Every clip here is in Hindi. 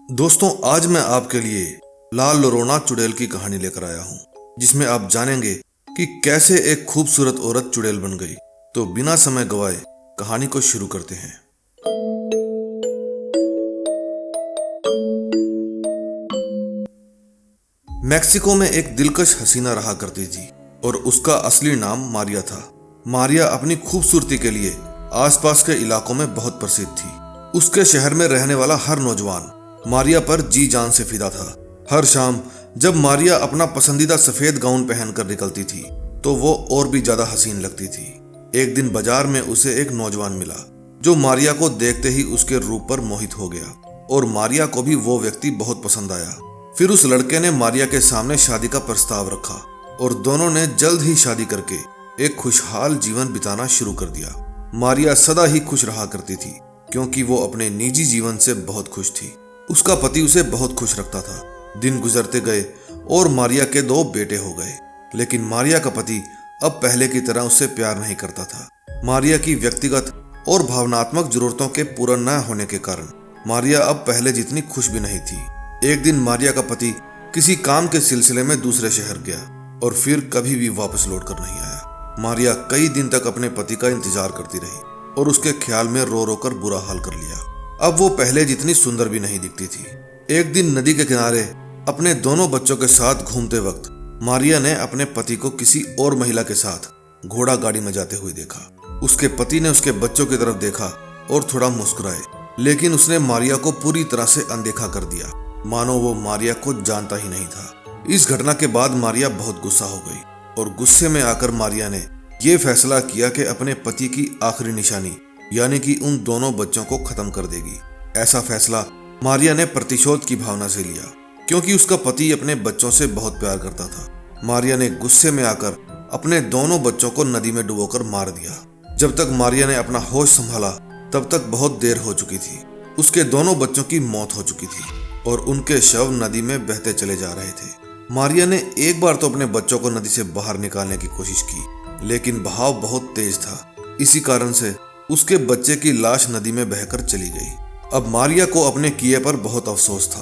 दोस्तों, आज मैं आपके लिए लाल लोरोना चुड़ैल की कहानी लेकर आया हूँ, जिसमें आप जानेंगे कि कैसे एक खूबसूरत औरत चुड़ैल बन गई। तो बिना समय गवाए कहानी को शुरू करते हैं। मैक्सिको में एक दिलकश हसीना रहा करती थी और उसका असली नाम मारिया था। मारिया अपनी खूबसूरती के लिए आसपास के इलाकों में बहुत प्रसिद्ध थी। उसके शहर में रहने वाला हर नौजवान मारिया पर जी जान से फिदा था। हर शाम जब मारिया अपना पसंदीदा सफेद गाउन पहनकर निकलती थी तो वो और भी ज्यादा हसीन लगती थी। एक दिन बाजार में उसे एक नौजवान मिला जो मारिया को देखते ही उसके रूप पर मोहित हो गया और मारिया को भी वो व्यक्ति बहुत पसंद आया। फिर उस लड़के ने मारिया के सामने शादी का प्रस्ताव रखा और दोनों ने जल्द ही शादी करके एक खुशहाल जीवन बिताना शुरू कर दिया। मारिया सदा ही खुश रहा करती थी क्योंकि वो अपने निजी जीवन से बहुत खुश थी। उसका पति उसे बहुत खुश रखता था। दिन गुजरते गए और मारिया के 2 बेटे हो गए, लेकिन मारिया का पति अब पहले की तरह उससे प्यार नहीं करता था। मारिया की व्यक्तिगत और भावनात्मक जरूरतों के पूरा न होने के कारण मारिया अब पहले जितनी खुश भी नहीं थी। एक दिन मारिया का पति किसी काम के सिलसिले में दूसरे शहर गया और फिर कभी भी वापस लौट कर नहीं आया। मारिया कई दिन तक अपने पति का इंतजार करती रही और उसके ख्याल में रो रो कर बुरा हाल कर लिया। अब वो पहले जितनी सुंदर भी नहीं दिखती थी। एक दिन नदी के किनारे अपने दोनों बच्चों के साथ घूमते वक्त मारिया ने अपने पति को किसी और महिला के साथ घोड़ा गाड़ी में जाते हुए देखा। उसके पति ने उसके बच्चों की तरफ देखा और थोड़ा मुस्कुराए, लेकिन उसने मारिया को पूरी तरह से अनदेखा कर दिया, मानो वो मारिया को जानता ही नहीं था। इस घटना के बाद मारिया बहुत गुस्सा हो गई और गुस्से में आकर मारिया ने यह फैसला किया कि अपने पति की आखिरी निशानी यानी कि उन दोनों बच्चों को खत्म कर देगी। ऐसा फैसला मारिया ने प्रतिशोध की भावना से लिया क्योंकि उसका पति अपने बच्चों से बहुत प्यार करता था। मारिया ने गुस्से में आकर अपने दोनों बच्चों को नदी में डुबोकर मार दिया। जब तक मारिया ने अपना होश संभाला तब तक बहुत देर हो चुकी थी। उसके दोनों बच्चों की मौत हो चुकी थी और उनके शव नदी में बहते चले जा रहे थे। मारिया ने एक बार तो अपने बच्चों को नदी से बाहर निकालने की कोशिश की, लेकिन बहाव बहुत तेज था। इसी कारण से उसके बच्चे की लाश नदी में बहकर चली गई। अब मारिया को अपने किए पर बहुत अफसोस था।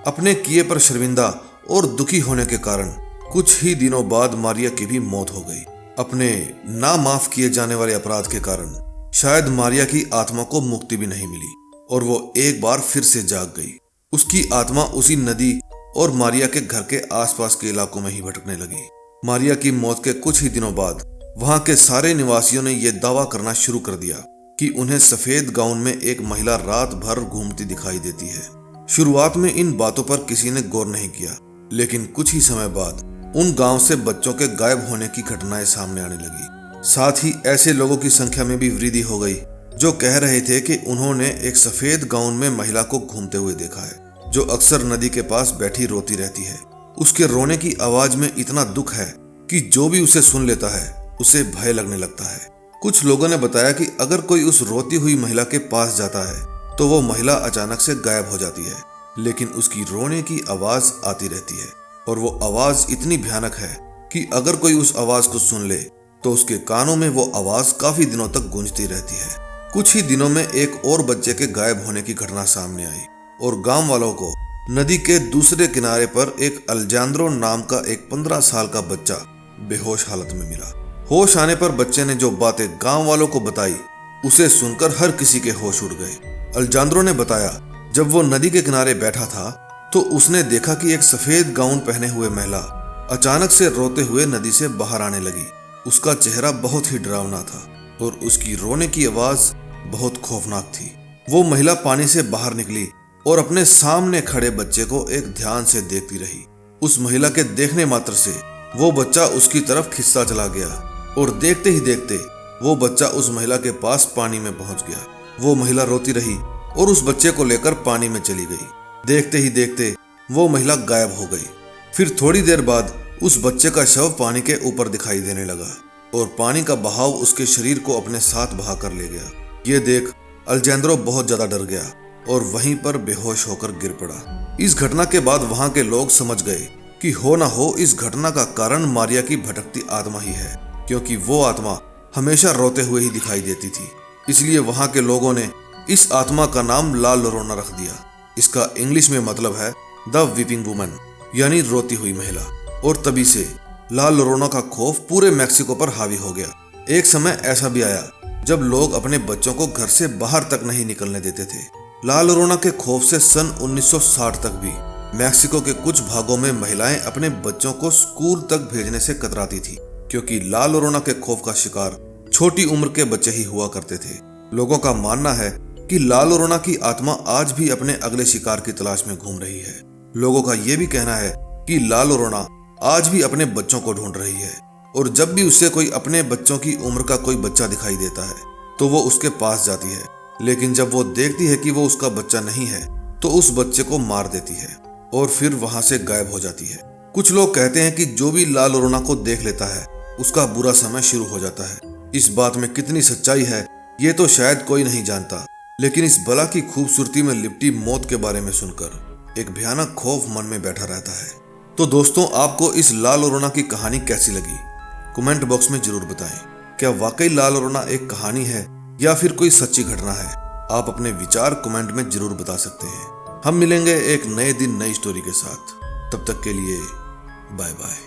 अपने किए पर शर्मिंदा और दुखी होने के कारण कुछ ही दिनों बाद मारिया की भी मौत हो गई। अपने ना माफ किए जाने वाले अपराध के कारण शायद मारिया की आत्मा को मुक्ति भी नहीं मिली और वो एक बार फिर से जाग गई। उसकी आत्मा उसी नदी और मारिया के घर के आसपास के इलाकों में ही भटकने लगी। मारिया की मौत के कुछ ही दिनों बाद वहां के सारे निवासियों ने यह दावा करना शुरू कर दिया कि उन्हें सफेद गाउन में एक महिला रात भर घूमती दिखाई देती है। शुरुआत में इन बातों पर किसी ने गौर नहीं किया, लेकिन कुछ ही समय बाद उन गांव से बच्चों के गायब होने की घटनाएं सामने आने लगी। साथ ही ऐसे लोगों की संख्या में भी वृद्धि हो गई जो कह रहे थे कि उन्होंने एक सफेद गाउन में महिला को घूमते हुए देखा है, जो अक्सर नदी के पास बैठी रोती रहती है। उसके रोने की आवाज में इतना दुख है कि जो भी उसे सुन लेता है उसे भय लगने लगता है। कुछ लोगों ने बताया कि अगर कोई उस रोती हुई महिला के पास जाता है तो वो महिला अचानक से गायब हो जाती है, लेकिन उसकी रोने की आवाज आती रहती है और वो आवाज इतनी भयानक है कि अगर कोई उस आवाज को सुन ले तो उसके कानों में वो आवाज काफी दिनों तक गूंजती रहती है। कुछ ही दिनों में एक और बच्चे के गायब होने की घटना सामने आई और गांव वालों को नदी के दूसरे किनारे पर एक अल्जांद्रो नाम का एक 15 साल का बच्चा बेहोश हालत में मिला। होश आने पर बच्चे ने जो बातें गांव वालों को बताई उसे सुनकर हर किसी के होश उड़ गए। अल्जांद्रो ने बताया, जब वो नदी के किनारे बैठा था तो उसने देखा कि एक सफेद गाउन पहने हुए महिला अचानक से रोते हुए नदी से बाहर आने लगी। उसका चेहरा बहुत ही डरावना था और उसकी रोने की आवाज बहुत खौफनाक थी। वो महिला पानी से बाहर निकली और अपने सामने खड़े बच्चे को एक ध्यान से देखती रही। उस महिला के देखने मात्र से वो बच्चा उसकी तरफ खिंचता चला गया और देखते ही देखते वो बच्चा उस महिला के पास पानी में पहुंच गया। वो महिला रोती रही और उस बच्चे को लेकर पानी में चली गई। देखते ही देखते वो महिला गायब हो गई। फिर थोड़ी देर बाद उस बच्चे का शव पानी के ऊपर दिखाई देने लगा और पानी का बहाव उसके शरीर को अपने साथ बहा कर ले गया। ये देख अल्जेंद्रो बहुत ज्यादा डर गया और वहीं पर बेहोश होकर गिर पड़ा। इस घटना के बाद वहां के लोग समझ गए कि हो ना हो इस घटना का कारण मारिया की भटकती आत्मा ही है, क्योंकि वो आत्मा हमेशा रोते हुए ही दिखाई देती थी। इसलिए वहां के लोगों ने इस आत्मा का नाम लाल लोरोना रख दिया। इसका इंग्लिश में मतलब है द वीपिंग वुमन, यानी रोती हुई महिला। और तभी से ला लोरोना का खौफ पूरे मैक्सिको पर हावी हो गया। एक समय ऐसा भी आया जब लोग अपने बच्चों को घर से बाहर तक नहीं निकलने देते थे। ला लोरोना के खौफ से सन 1960 तक भी मैक्सिको के कुछ भागों में महिलाएं अपने बच्चों को स्कूल तक भेजने से कतराती थी, क्योंकि ला लोरोना के खौफ का शिकार छोटी उम्र के बच्चे ही हुआ करते थे। लोगों का मानना है कि ला लोरोना की आत्मा आज भी अपने अगले शिकार की तलाश में घूम रही है। लोगों का यह भी कहना है कि ला लोरोना आज भी अपने बच्चों को ढूंढ रही है, और जब भी उसे कोई अपने बच्चों की उम्र का कोई बच्चा दिखाई देता है तो वो उसके पास जाती है, लेकिन जब वो देखती है कि वो उसका बच्चा नहीं है तो उस बच्चे को मार देती है और फिर वहां से गायब हो जाती है। कुछ लोग कहते हैं कि जो भी ला लोरोना को देख लेता है उसका बुरा समय शुरू हो जाता है। इस बात में कितनी सच्चाई है ये तो शायद कोई नहीं जानता, लेकिन इस बला की खूबसूरती में लिपटी मौत के बारे में सुनकर एक भयानक खौफ मन में बैठा रहता है। तो दोस्तों, आपको इस ला लोरोना की कहानी कैसी लगी कमेंट बॉक्स में जरूर बताएं। क्या वाकई ला लोरोना एक कहानी है या फिर कोई सच्ची घटना है? आप अपने विचार कमेंट में जरूर बता सकते हैं। हम मिलेंगे एक नए दिन नई स्टोरी के साथ। तब तक के लिए बाय बाय।